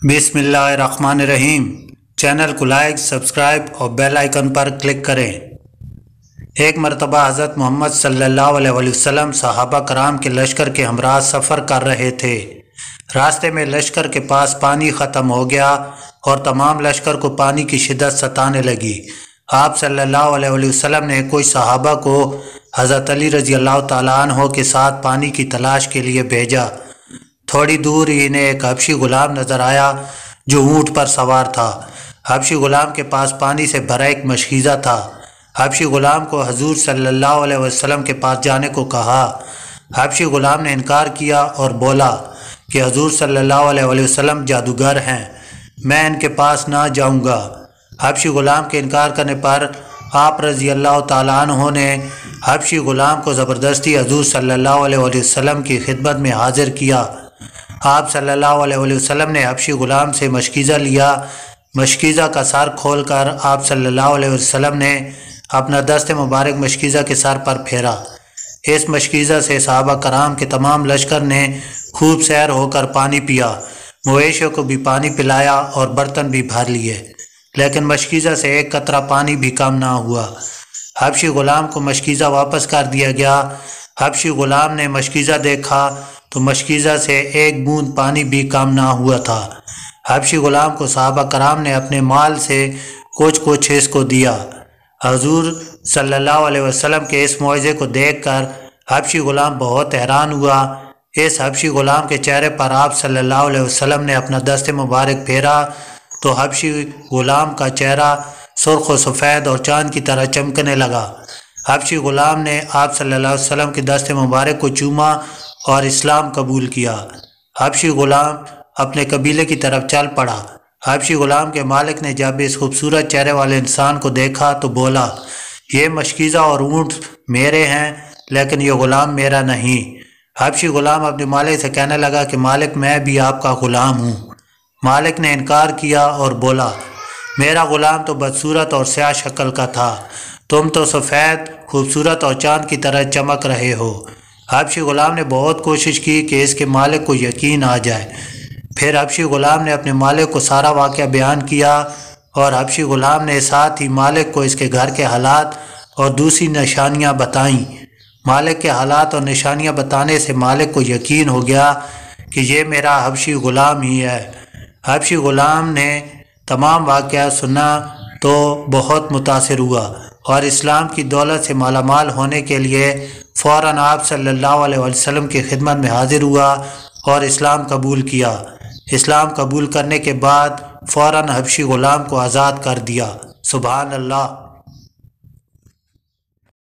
بسم اللہ الرحمن الرحیم۔ چینل کو لائک، سبسکرائب اور بیل آئیکن پر کلک کریں۔ ایک مرتبہ حضرت محمد صلی اللہ علیہ وسلم صحابہ کرام کے لشکر کے ہمراہ سفر کر رہے تھے۔ راستے میں لشکر کے پاس پانی ختم ہو گیا اور تمام لشکر کو پانی کی شدت ستانے لگی۔ آپ صلی اللہ علیہ وسلم نے کچھ صحابہ کو حضرت علی رضی اللہ تعالیٰ عنہ کے ساتھ پانی کی تلاش کے لیے بھیجا۔ تھوڑی دور ہی انہیں ایک حبشی غلام نظر آیا جو اونٹ پر سوار تھا۔ حبشی غلام کے پاس پانی سے بھرا ایک مشکیزہ تھا۔ حبشی غلام کو حضور صلی اللہ علیہ وسلم کے پاس جانے کو کہا۔ حبشی غلام نے انکار کیا اور بولا کہ حضور صلی اللہ علیہ وسلم جادوگر ہیں، میں ان کے پاس نہ جاؤں گا۔ حبشی غلام کے انکار کرنے پر آپ رضی اللہ تعالیٰ عنہ نے حبشی غلام کو زبردستی حضور صلی اللہ علیہ وسلم کی خدمت میں حاضر کیا۔ آپ صلی اللہ علیہ وسلم نے حبشی غلام سے مشکیزہ لیا۔ مشکیزہ کا سر کھول کر آپ صلی اللہ علیہ وسلم نے اپنا دست مبارک مشکیزہ کے سر پر پھیرا۔ اس مشکیزہ سے صحابہ کرام کے تمام لشکر نے خوب سیر ہو کر پانی پیا، مویشیوں کو بھی پانی پلایا اور برتن بھی بھر لیے، لیکن مشکیزہ سے ایک قطرہ پانی بھی کم نہ ہوا۔ حبشی غلام کو مشکیزہ واپس کر دیا گیا۔ حبشی غلام نے مشکیزہ دیکھا تو مشکیزہ سے ایک بوند پانی بھی کم نہ ہوا تھا۔ حبشی غلام کو صحابہ کرام نے اپنے مال سے کچھ اس کو دیا۔ حضور صلی اللہ علیہ وسلم کے اس معجزے کو دیکھ کر حبشی غلام بہت حیران ہوا۔ اس حبشی غلام کے چہرے پر آپ صلی اللہ علیہ وسلم نے اپنا دست مبارک پھیرا تو حبشی غلام کا چہرہ سرخ و سفید اور چاند کی طرح چمکنے لگا۔ حبشی غلام نے آپ صلی اللہ علیہ وسلم کے دست مبارک کو چوما اور اسلام قبول کیا۔ حبشی غلام اپنے قبیلے کی طرف چل پڑا۔ حبشی غلام کے مالک نے جب اس خوبصورت چہرے والے انسان کو دیکھا تو بولا، یہ مشکیزہ اور اونٹ میرے ہیں لیکن یہ غلام میرا نہیں۔ حبشی غلام اپنے مالک سے کہنے لگا کہ مالک میں بھی آپ کا غلام ہوں۔ مالک نے انکار کیا اور بولا، میرا غلام تو بدصورت اور سیاہ شکل کا تھا، تم تو سفید، خوبصورت اور چاند کی طرح چمک رہے ہو۔ حبشی غلام نے بہت کوشش کی کہ اس کے مالک کو یقین آ جائے۔ پھر حبشی غلام نے اپنے مالک کو سارا واقعہ بیان کیا اور حبشی غلام نے ساتھ ہی مالک کو اس کے گھر کے حالات اور دوسری نشانیاں بتائیں۔ مالک کے حالات اور نشانیاں بتانے سے مالک کو یقین ہو گیا کہ یہ میرا حبشی غلام ہی ہے۔ حبشی غلام نے تمام واقعہ سنا تو بہت متاثر ہوا اور اسلام کی دولت سے مالا مال ہونے کے لیے فوراً آپ صلی اللہ علیہ وسلم کی خدمت میں حاضر ہوا اور اسلام قبول کیا۔ اسلام قبول کرنے کے بعد فوراً حبشی غلام کو آزاد کر دیا۔ سبحان اللہ۔